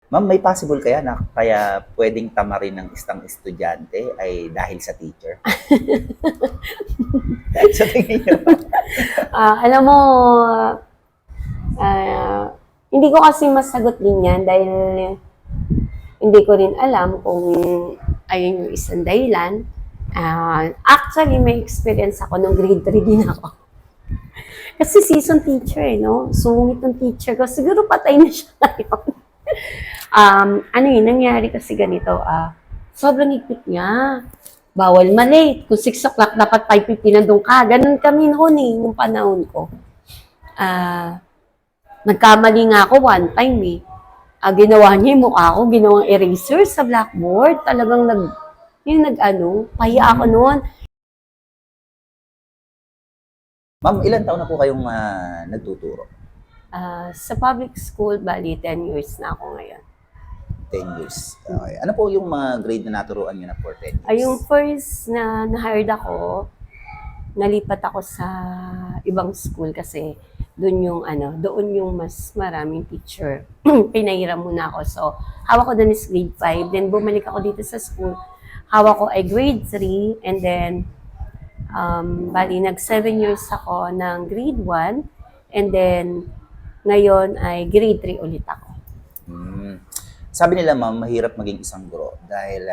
Ma'am, may possible kaya na kaya pwedeng tamarin ng isang estudyante ay dahil sa teacher? Sa tingin niyo? Alam mo, hindi ko kasi masagot din yan dahil hindi ko rin alam kung ayun yung isang dahilan. Actually, may experience ako nung grade 3 din ako. Kasi season teacher no? Sungit ng teacher ko. Siguro patay na siya ngayon. Ano yun, nangyari kasi ganito, sobrang higpit niya. Bawal malate. Kung 6 o'clock, dapat 5:50 nandun ka. Ganun kami noon nung panahon ko. Nagkamali nga ako one time ginawa niya yung mukha ko, ginawang eraser sa blackboard. Talagang pahiya ako noon. Ma'am, ilan taon na po kayong nagtuturo? Sa public school, bali 10 years na ako ngayon. 10 years. Okay. Ano po yung mga grade na naturuan niyo na for 10 years? Yung first na na-hired ako, nalipat ako sa ibang school kasi doon yung mas maraming teacher. Pinahiram muna ako. So, hawak ko doon is grade 5. Then, bumalik ako dito sa school. Hawak ko ay grade 3. And then, bali, nag 7 years ako ng grade 1. And then, ngayon ay grade 3 ulit ako. Sabi nila, ma'am, mahirap maging isang guro dahil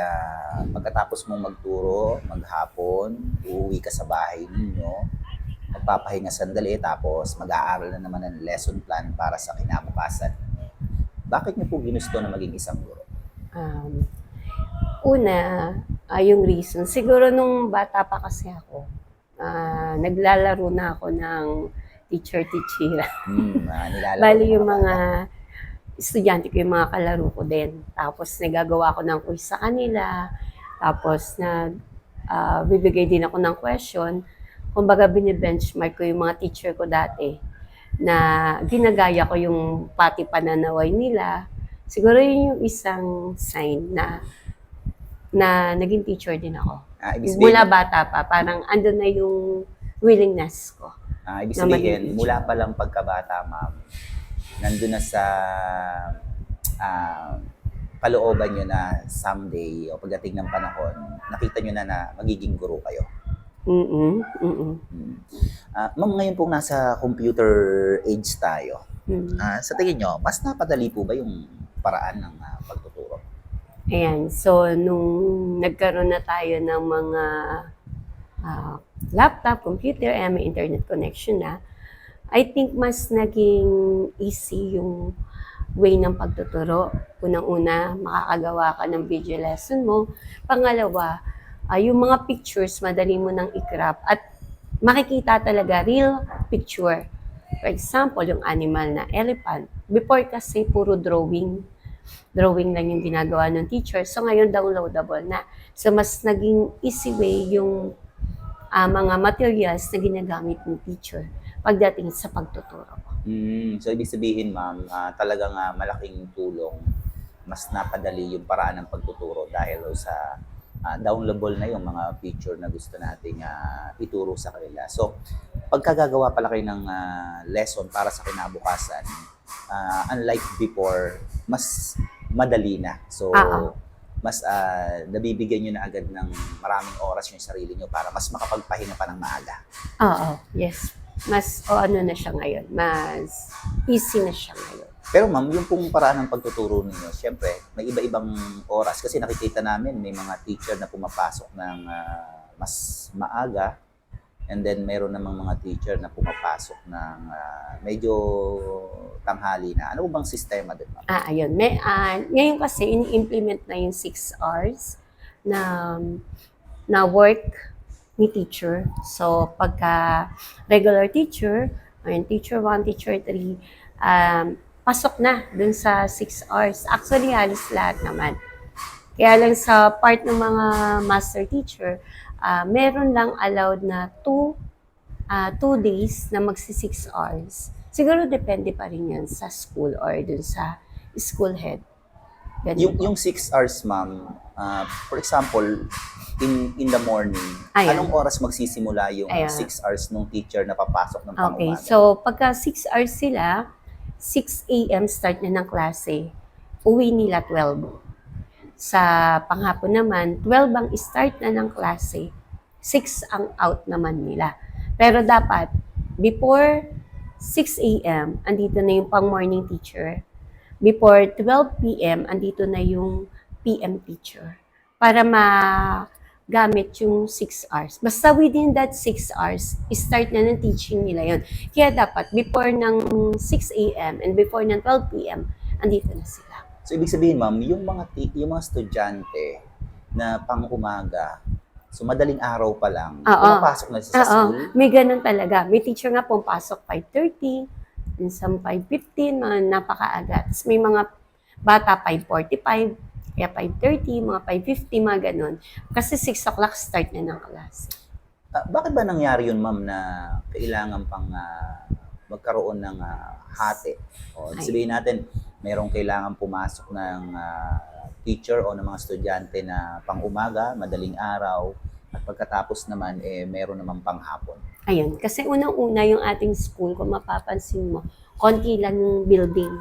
pagkatapos mong magturo, maghapon, uuwi ka sa bahay ninyo, magpapahinga sandali, tapos mag-aaral na naman ng lesson plan para sa kinabukasan. Bakit niyo po ginusto na maging isang guro? Yung reason, siguro nung bata pa kasi ako, naglalaro na ako ng teacher-teachera. Bali yung mga estudyante ko, yung mga kalaro ko din. Tapos nagagawa ko ng quiz sa kanila. Tapos bibigay din ako ng question. Kumbaga binibenchmark ko yung mga teacher ko dati na ginagaya ko yung pati pananaway nila. Siguro yun yung isang sign na naging teacher din ako. Mula bata pa, parang andun na yung willingness ko. Ibig sabihin, mula pa lang pagkabata, ma'am, nandun na sa kalooban nyo na someday o pagdating ng panahon, nakita nyo na magiging guro kayo. Ma'am, ngayon pong nasa computer age tayo. Sa tingin nyo, mas napadali po ba yung paraan ng pagtuturo? Ayan, so nung nagkaroon na tayo ng mga laptop, computer, may internet connection na, I think mas naging easy yung way ng pagtuturo. Unang-una, makakagawa ka ng video lesson mo. Pangalawa, yung mga pictures, madali mo nang i-crop at makikita talaga real picture. For example, yung animal na elephant. Before kasi puro drawing lang yung ginagawa ng teacher. So ngayon downloadable na. So mas naging easy way yung mga materials na ginagamit ng teacher pagdating sa pagtuturo. So ibig sabihin, ma'am, talagang malaking tulong, mas napadali yung paraan ng pagtuturo dahil sa downloadable na yung mga feature na gusto nating ituro sa kanila. So pagkagagawa pala kayo ng lesson para sa kinabukasan, unlike before, mas madali na. So mas nabibigyan nyo na agad ng maraming oras yung sarili nyo para mas makapagpahinga pa ng maaga. Yes. Mas na siya ngayon. Mas easy na siya ngayon. Pero ma'am, yung pong paraan ng pagtuturo ninyo, syempre, may iba-ibang oras. Kasi nakikita namin, may mga teacher na pumapasok ng mas maaga. And then, meron namang mga teacher na pumapasok ng medyo tanghali na. Ano bang sistema din, ma'am? Ayun. Ngayon kasi, ini-implement na yung 6 hours na work ni teacher. So, pagka regular teacher, teacher 1, teacher 3, pasok na dun sa 6 hours. Actually, halos lahat naman. Kaya lang sa part ng mga master teacher, meron lang allowed na 2 days na magsi 6 hours. Siguro depende pa rin yan sa school or dun sa school head. Yung 6 hours, ma'am, for example, in the morning, anong oras magsisimula yung 6 hours nung teacher na papasok ng pang-umaga? Okay, so pagka 6 hours sila, 6 a.m. start na ng klase. uwi nila 12. Sa panghapon naman, 12 ang start na ng klase, 6 ang out naman nila. Pero dapat, before 6 a.m., andito na yung pang-morning teacher. Before 12 p.m., andito na yung PM teacher. Para magamit yung 6 hours. Basta within that 6 hours, start na ng teaching nila yon. Kaya dapat, before ng 6 a.m. and before ng 12 p.m., andito na sila. So, ibig sabihin, ma'am, yung mga estudyante na pang-umaga, so madaling araw pa lang, pumapasok na sa school? May ganun talaga. May teacher nga pumapasok 5:30, minsan 5:15, mga napakaaga. Tapos may mga bata 5:45, kaya 5:30, mga 5:50, mga ganun. Kasi 6 o'clock start na ng klase. Bakit ba nangyari yun, ma'am, na kailangan pang magkaroon ng hati? O, sabihin natin, merong kailangan pumasok ng teacher o ng mga estudyante na pang-umaga, madaling araw, at pagkatapos naman, meron naman pang-hapon. Ayun, kasi unang-una yung ating school, kung mapapansin mo, konti lang yung building.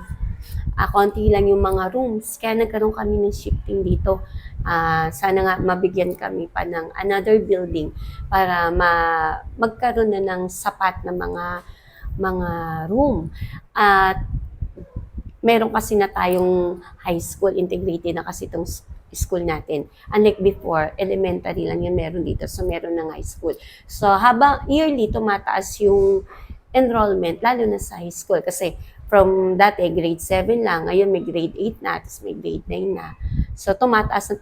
Konti lang yung mga rooms. Kaya nagkaroon kami ng shifting dito. Sana nga mabigyan kami pa ng another building para magkaroon na ng sapat na mga room. At meron kasi na tayong high school, integrated na kasi itong school natin. Unlike before, elementary lang yun meron dito. So, meron ng high school. So, habang yearly tumataas yung enrollment, lalo na sa high school. Kasi from dati, grade 7 lang. Ngayon, may grade 8 na, tapos may grade 9 na. So, tumataas,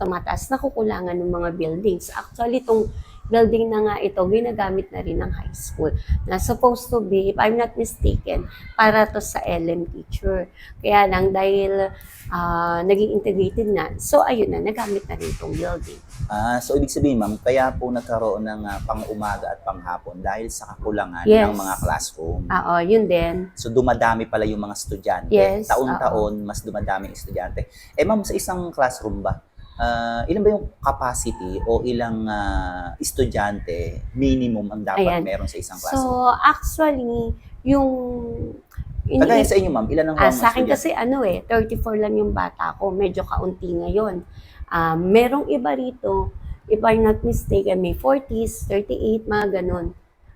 nakukulangan ng mga buildings. Actually, itong building na nga ito, ginagamit na rin ng high school. Na supposed to be, if I'm not mistaken, para to sa LM teacher. Kaya lang, dahil naging integrated na, so ayun na, nagamit na rin itong building. So, ibig sabihin, ma'am, kaya po nagkaroon ng pang-umaga at pang-hapon dahil sa kakulangan Yes. ng mga classroom. Yun din. So, dumadami pala yung mga estudyante. Yes, Taon-taon, mas dumadami yung estudyante. Ma'am, sa isang classroom ba, ilan ba yung capacity o ilang estudyante minimum ang dapat meron sa isang classroom? So, actually, yung Kagaya sa inyo, ma'am, ilan ang mga sa akin estudyante? kasi 34 lang yung bata ko. Medyo kaunti ngayon. Merong iba rito, if I'm not mistaken, may 40s, 38, mga ganun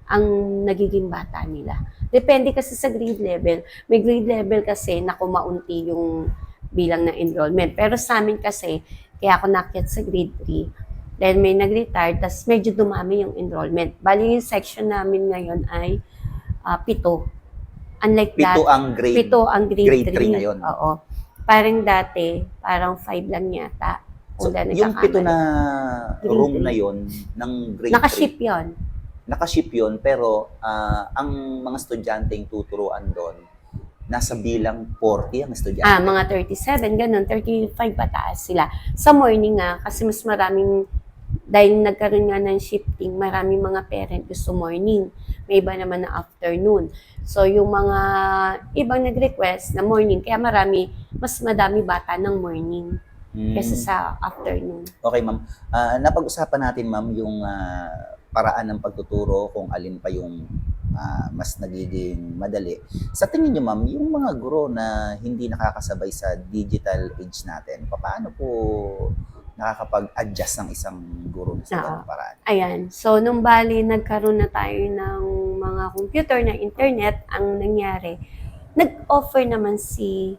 ang nagiging bata nila. Depende kasi sa grade level. May grade level kasi na kumaunti yung bilang ng enrollment. Pero sa amin kasi, kaya ako nakyat sa grade 3, dahil may nag-retire, tas medyo dumami yung enrollment. Bali yung section namin ngayon ay 7. Unlike Pito ang grade 3 ngayon. Oo. Parang dati, parang 5 lang yata. So, yung 7 na room na yon ng grade 3. Nakaship yun. Nakaship yun, pero ang mga estudyanteng tuturuan doon, nasa bilang 40 ang estudyante. Mga 37, ganun. 35 pataas sila. Sa morning kasi mas maraming, dahil nagkaroon nga ng shifting, maraming mga parent gusto morning. May iba naman na afternoon. So, yung mga ibang nag-request na morning, kaya mas madami bata ng morning kaysa sa afternoon. Okay, ma'am. Napag-usapan natin, ma'am, yung paraan ng pagtuturo, kung alin pa yung mas nagiging madali. Sa tingin niyo, ma'am, yung mga guro na hindi nakakasabay sa digital age natin, paano po nakakapag-adjust ng isang guro sa ganung paraan? Ayan. So, nung bali, nagkaroon na tayo ng mga computer na internet, ang nangyari, nag-offer naman si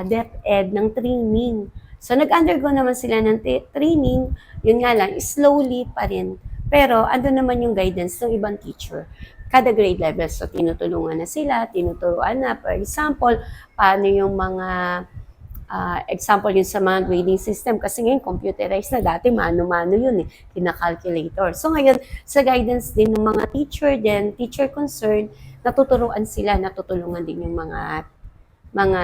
DepEd ng training. So, nag-undergo naman sila ng training. Yun nga lang, slowly pa rin. Pero, ando naman yung guidance ng ibang teacher. Kada grade level. So, tinutulungan na sila, tinuturuan na. For example, paano yung mga example yun sa mga grading system. Kasi ngayon, computerized na. Dati, mano-mano yun kina-calculator. So, ngayon, sa guidance din ng mga teacher din, teacher concerned, natuturuan sila, natutulungan din yung mga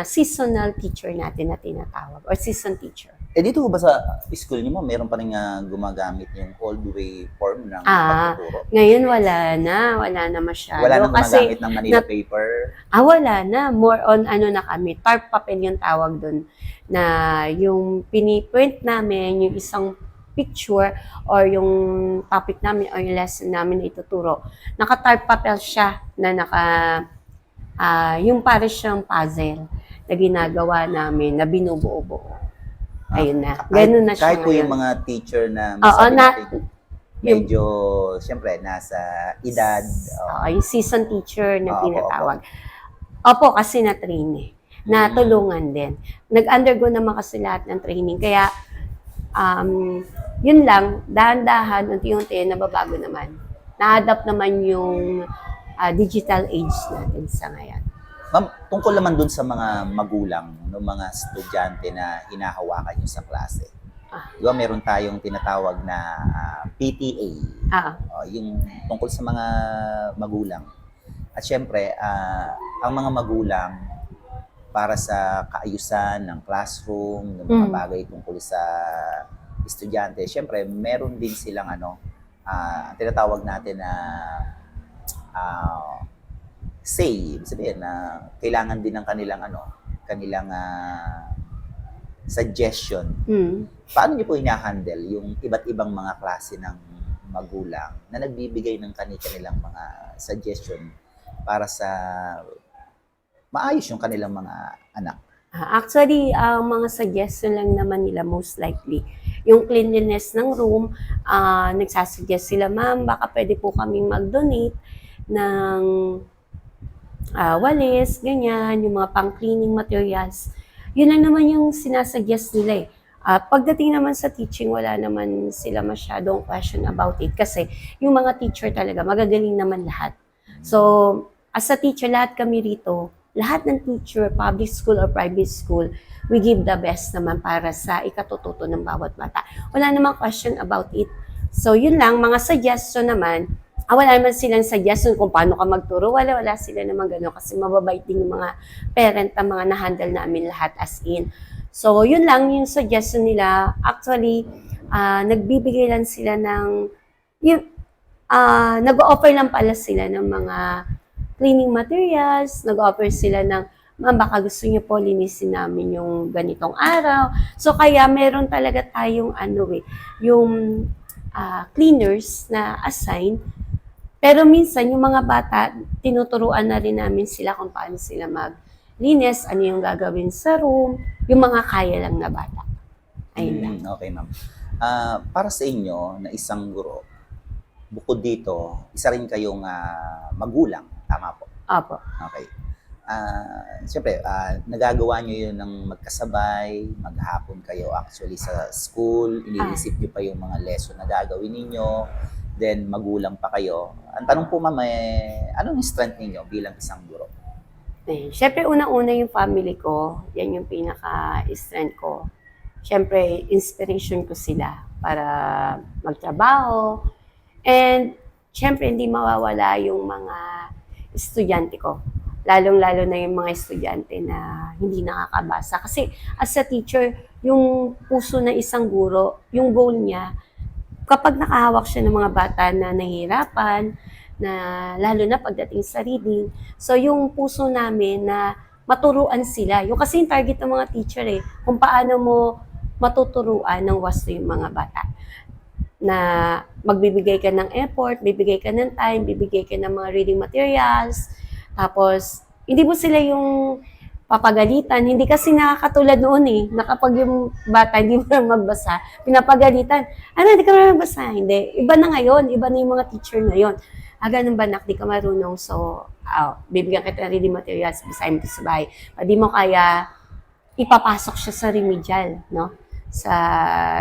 seasonal teacher natin na tinatawag or season teacher. Dito ba sa school niyo, ma'am, meron pa rin gumagamit yung old way form ng pagtuturo? Ngayon wala na masyado. Wala nang gumagamit ng Manila paper? Wala na. More on na kami, tarp papel yung tawag doon, na yung piniprint namin, yung isang picture or yung topic namin or yung lesson namin na ituturo. Naka-tarp papel siya na yung para siyang puzzle. na ginagawa namin na binubuo-buo. Ayun na. Kahit, Ganun na siya kahit po yung ngayon. mga teacher na Oo, masabi na, natin, medyo, siyempre, nasa edad. yung season teacher na Opo, tinatawag. Opo, kasi na-train eh. Natulungan din. Nag-undergo naman kasi lahat ng training. Kaya, yun lang, dahan-dahan, unti-unti, nababago naman. Na-adapt naman yung digital age natin sa ngayon. Ma'am, tungkol naman dun sa mga magulang ng mga estudyante na hinahawakan nyo sa klase. Di ba meron tayong tinatawag na PTA, yung tungkol sa mga magulang. At syempre, ang mga magulang para sa kaayusan ng classroom, ng mga bagay tungkol sa estudyante, syempre meron din silang tinatawag natin na say, ibig sabihin na kailangan din ng kanilang suggestion. Paano niyo po hinahandle yung iba't ibang mga klase ng magulang na nagbibigay ng kanilang mga suggestion para sa maayos yung kanilang mga anak? Actually, ang mga suggestion lang naman nila most likely, yung cleanliness ng room, nagsasuggest sila, ma'am, baka pwede po kaming mag-donate ng walis, ganyan, yung mga pang-cleaning materials. Yun lang naman yung sinasuggest nila eh. Pagdating naman sa teaching, wala naman sila masyadong question about it kasi yung mga teacher talaga, magagaling naman lahat. So, as a teacher, lahat kami rito, lahat ng teacher, public school or private school, we give the best naman para sa ikatututo ng bawat bata. Wala namang question about it. So, yun lang, mga suggestion naman, wala naman silang suggestion kung paano ka magturo. Wala sila naman gano'n kasi mababait din yung mga parent ang mga na-handle namin lahat as in. So, yun lang yung suggestion nila. Actually, nagbibigay lang sila ng, nag-offer lang pala sila ng mga cleaning materials, nag-offer sila ng, ma'am, baka gusto niyo po linisin namin yung ganitong araw. So, kaya meron talaga tayong yung cleaners na assign. Pero minsan, yung mga bata, tinuturuan na rin namin sila kung paano sila maglinis, ano yung gagawin sa room, yung mga kaya lang na bata. Ayun lang. Okay, ma'am. Para sa inyo, na isang guro, bukod dito, isa rin kayong magulang. Tama po? Opo. Okay. Siyempre, nagagawa nyo yun ng magkasabay, maghapon kayo actually sa school, iniisip nyo pa yung mga lesson na gagawin ninyo, then magulang pa kayo. Ang tanong po ma'am, anong strength ninyo bilang isang guro? Siyempre, unang-una yung family ko, yan yung pinaka-strength ko. Siyempre, inspiration ko sila para magtrabaho. And, siyempre, hindi mawawala yung mga estudyante ko. Lalong-lalo na yung mga estudyante na hindi nakakabasa. Kasi, as a teacher, yung puso ng isang guro, yung goal niya, kapag nakahawak siya ng mga bata na nahihirapan, na lalo na pagdating sa reading, so yung puso namin na maturuan sila. Yung kasi yung target ng mga teacher kung paano mo matuturuan ng wasto yung mga bata. Na magbibigay ka ng effort, bibigay ka ng time, bibigay ka ng mga reading materials, tapos hindi mo sila yung papagalitan. Hindi kasi nakakatulad noon na kapag yung bata hindi mo lang magbasa, pinapagalitan. Hindi ka lang magbasa. Hindi. Iba na ngayon. Iba na yung mga teacher ngayon. Ganun ba, di ka marunong. So, bibigyan kita ng reading materials, basahin mo sa bahay. Di mo kaya, ipapasok siya sa remedial, no? Sa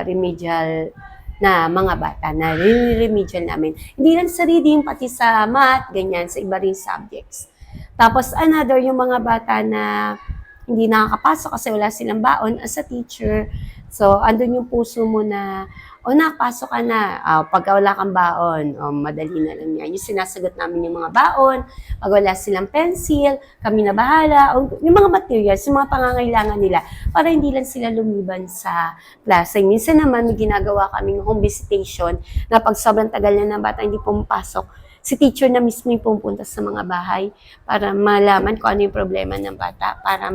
remedial na mga bata, na remedial namin. Hindi lang sa reading, pati sa math, ganyan, sa iba rin subjects. Tapos another, yung mga bata na hindi nakakapasok kasi wala silang baon as a teacher. So, andun yung puso mo na, nakapasok ka na. Pagka wala kang baon, madali na lang yan. Yung sinasagot namin yung mga baon. Pag wala silang pencil, kami na bahala. Yung mga materials, yung mga pangangailangan nila para hindi lang sila lumiban sa klase. Minsan naman, may ginagawa kaming home visitation na pag sobrang tagal na ng bata hindi pumapasok, si teacher na mismo yung pumunta sa mga bahay para malaman kung ano yung problema ng bata, para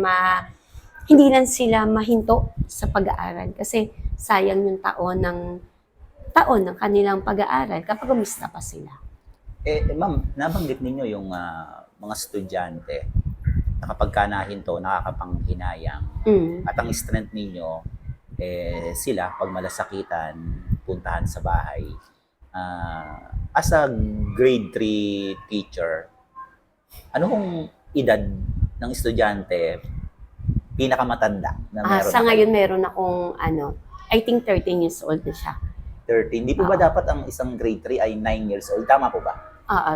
hindi lang sila mahinto sa pag-aaral. Kasi sayang yung taon ng kanilang pag-aaral kapag umista pa sila. Ma'am, nabanggit ninyo yung mga estudyante. kapag ka nahinto, nakakapanghinayang. At ang strength ninyo, sila, pag malasakitan, puntahan sa bahay. As a grade 3 teacher, ano kung edad ng estudyante pinakamatanda na meron Sa na kayo? ngayon meron akong I think 13 years old na siya. 13. Hindi po ba dapat ang isang grade 3 ay 9 years old? Tama po ba?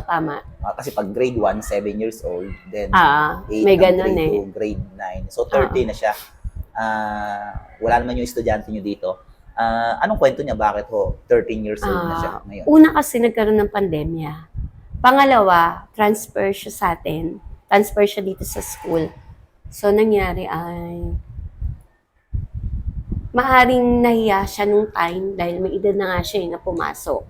Tama. Kasi pag grade 1, 7 years old, then 8 may ganun grade 2, grade 9. So 13 na siya. Wala naman yung estudyante nyo dito. Anong kwento niya? Bakit ho 13 years old na siya ngayon? Una kasi nagkaroon ng pandemya. Pangalawa, transfer siya sa atin. Transfer siya dito sa school. So, nangyari ay maaring nahiya siya nung time dahil may edad na nga siya na pumasok.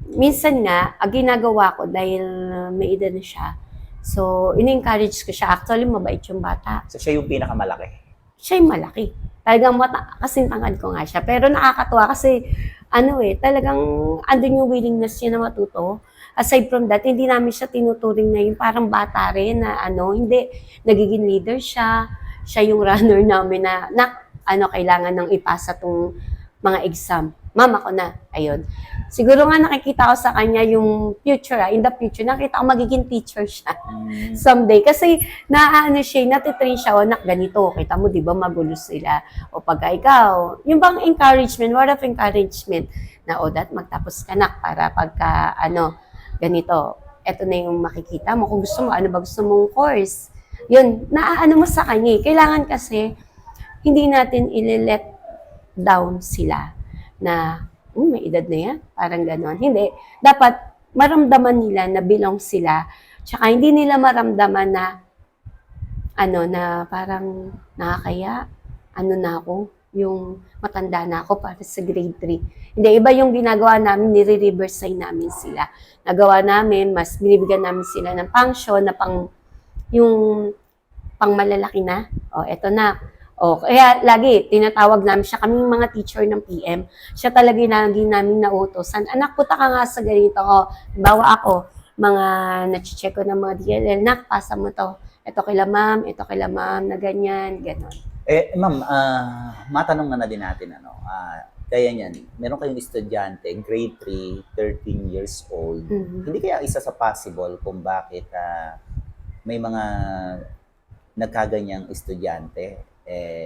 Minsan nga, ang ginagawa ko dahil may edad na siya, so in-encourage ko siya. Actually, mabait yung bata. So siya yung pinakamalaki. Siya yung malaki. Talagang kasing tangad ko nga siya. Pero nakakatuwa kasi, talagang andun yung willingness niya na matuto. Aside from that, hindi namin siya tinuturing na yung parang bata rin na hindi, nagiging leader siya. Siya yung runner namin na kailangan nang ipasa tong mga exam. Mama ko na, ayun. Siguro nga nakikita ko sa kanya yung future, in the future, nakita ko magiging teacher siya someday. Kasi natitrain siya, nak, ganito, kita mo, di ba, magulo sila. O pagka ikaw, yung bang encouragement, word of encouragement, na that magtapos ka, nak, para pagka, ganito, eto na yung makikita mo. Kung gusto mo, ano ba gusto mong course? Yun, mo sa kanya. Kailangan kasi, hindi natin ile-let down sila na may edad na yan, parang gano'n. Hindi. Dapat maramdaman nila na belong sila. Tsaka hindi nila maramdaman na na parang nakakaya, na ako, yung matanda na ako para sa grade 3. Hindi, iba yung ginagawa namin, nire-reverse sign namin sila. Nagawa namin, mas binibigyan namin sila ng function na yung pang malalaki na. Eto na. Kaya lagi, tinatawag namin siya, kaming mga teacher ng PM, siya talaga lagi namin nautosan. Anak, punta ka nga sa ganito. Bawa ako, mga na-check ko ng mga DLL, nak, pasa mo to. Ito kila ma'am, na ganyan, ganon. Ma'am, matanong na din natin, kaya niyan, meron kayong estudyante, grade 3, 13 years old. Hindi kaya isa sa possible kung bakit may mga nagkaganyang estudyante,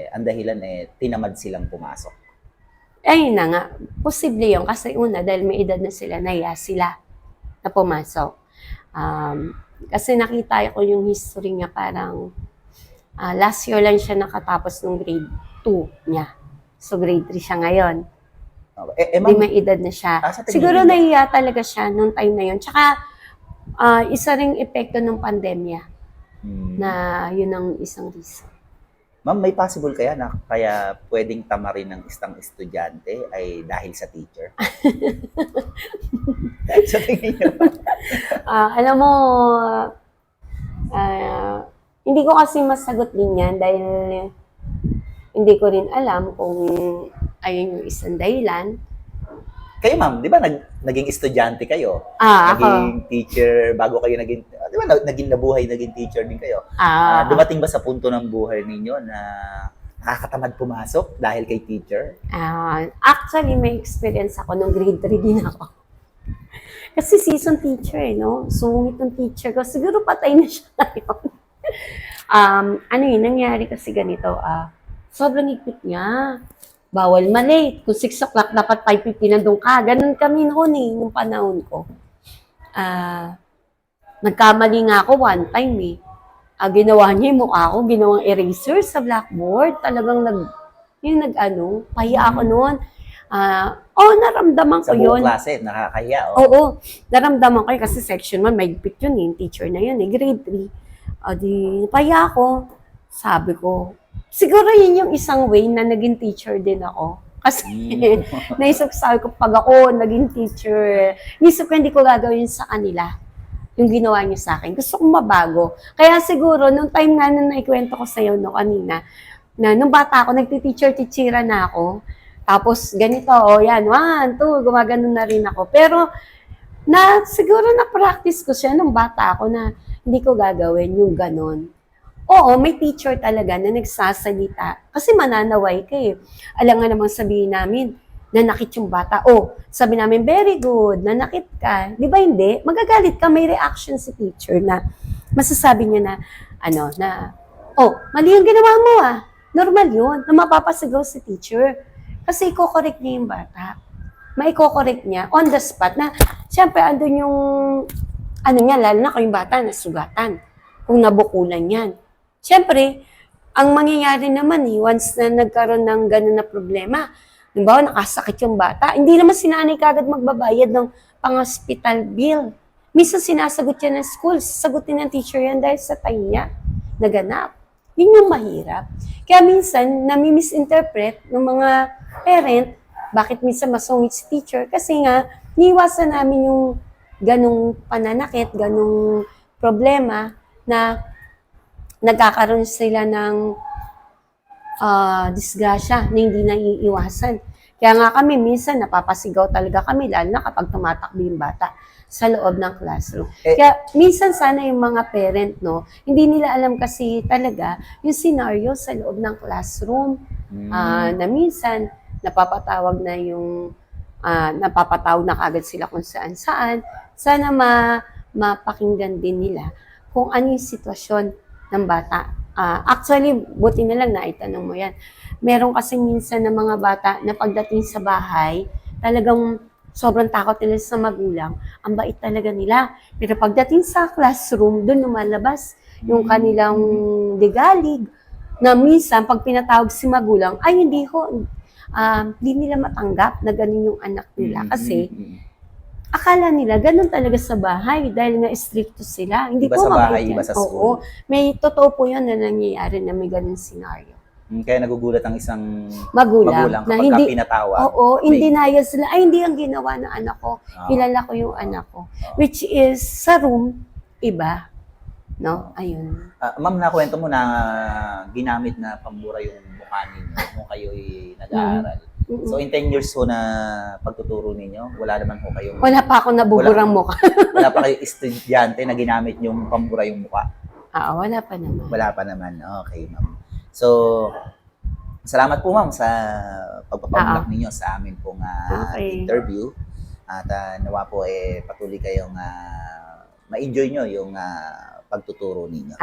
ang dahilan tinamad silang pumasok. Ayun na nga, posible yun. Kasi una, dahil may edad na sila, nahiya sila na pumasok. Kasi nakita ko yung history niya, parang last year lang siya nakatapos ng grade 2 niya. So grade 3 siya ngayon. Hindi may edad na siya. Siguro nahiya talaga siya nung time na yun. Tsaka, isa ring epekto ng pandemya na yun ang isang reason. Ma'am, may possible kaya na kaya pwedeng tamarin ng isang estudyante ay dahil sa teacher? Sa tingin niyo? Alam mo, hindi ko kasi masagot din yan dahil hindi ko rin alam kung ayun yung isang dahilan. Kayo ma'am, di ba naging estudyante kayo? Ako. Naging teacher bago kayo naging, di ba naging teacher din kayo? Dumating ba sa punto ng buhay ninyo na nakakatamad pumasok dahil kay teacher? Actually, may experience ako nung grade 3 din ako. Kasi season teacher, no? Sungit ng teacher ko. Siguro patay na siya ngayon. Nangyari kasi ganito. Sobrang higpit niya. Bawal malate. Kung 6 o'clock, dapat 5:50 nandun ka. Ganun kami noon nung panahon ko. Nagkamali nga ako one time ginawa niya yung mukha ko, ginawang eraser sa blackboard. Talagang pahiya ako noon. Naramdaman ko yun. Sa buong klase, nakakahiya. Oo, naramdaman ko yun kasi section 1, may higpit yun teacher na yun grade 3. Pahiya ako. Sabi ko, siguro yun yung isang way na naging teacher din ako. Kasi naisip sabi ko, pag ako naging teacher, naisip ko hindi ko gagawin sa kanila yung ginawa niya sa akin. Gusto kong mabago. Kaya siguro, nung time nga nung naikwento ko sa'yo kanina, na nung bata ako, nagti-teacher-teachera na ako. Tapos ganito, yan, 1, 2, gumagano na rin ako. Pero, siguro na-practice ko siya nung bata ako na hindi ko gagawin yung ganon. Oo, may teacher talaga na nagsasalita. Kasi mananaway ka eh. Alam nga namang sabihin namin, nanakit yung bata. Oh, sabi namin, very good, nanakit ka. Di ba hindi? Magagalit ka, may reaction si teacher na masasabi niya na, oh, mali yung ginawa mo ah. Normal yun, na mapapasigaw si teacher. Kasi i-correct niya yung bata. Mai-correct niya on the spot na, siyempre, andun yung, lalo na kung yung bata nasugatan. Kung nabukulan yan. Siyempre, ang mangyayari naman once na nagkaroon ng gano'n na problema, halimbawa, nakasakit yung bata, hindi naman si nanay kagad magbabayad ng pang-hospital bill. Minsan sinasagot yan ng school, sagutin ng teacher yan dahil sa tayo niya, naganap. Yun yung mahirap. Kaya minsan, nami-misinterpret ng mga parent, bakit minsan masungit si teacher? Kasi nga, niiwasan namin yung ganong pananakit, ganong problema na nagkakaroon sila ng disgrasya na hindi naiiwasan. Kaya nga kami, minsan napapasigaw talaga kami, lalo na kapag tumatakbo yung bata sa loob ng classroom. Kaya minsan sana yung mga parent, no, hindi nila alam kasi talaga yung scenario sa loob ng classroom. Na minsan, napapatawag na kagad sila kung saan-saan. Sana mapakinggan din nila kung ano yung sitwasyon ng bata. Actually, buti na lang naitanong mo yan. Meron kasi minsan ng mga bata na pagdating sa bahay, talagang sobrang takot nila sa magulang. Ang bait talaga nila. Pero pagdating sa classroom, doon lumalabas yung kanilang digalig na minsan pag pinatawag si magulang, ay hindi nila matanggap na ganun yung anak nila. Kasi akala nila ganun talaga sa bahay dahil nga stricto sila. Hindi iba po sa bahay, mabait yan. iba sa school. Oo, may totoo po yan na nangyayari na may ganun scenario. Kaya nagugulat ang isang Magulang na kapag hindi, pinatawag. oo, in denial sila, ay hindi ang ginawa ng anak ko. Kilala ko yung anak ko. Which is, sa room, iba. No? Ayun. Ma'am, nakwento mo na ginamit na pambura yung mukha ninyo nung kayo'y nag-aaral. So, in 10 years ho na pagtuturo ninyo, wala naman ho kayong... Wala pa ako nabuburang mukha. Wala pa kayong estudyante na ginamit yung pambura yung mukha? Wala pa naman. Wala pa naman. Okay, ma'am. So, salamat po ma'am sa pagpapablak ninyo sa amin pong interview. At nawa po patuloy kayong ma-enjoy nyo yung pagtuturo ninyo.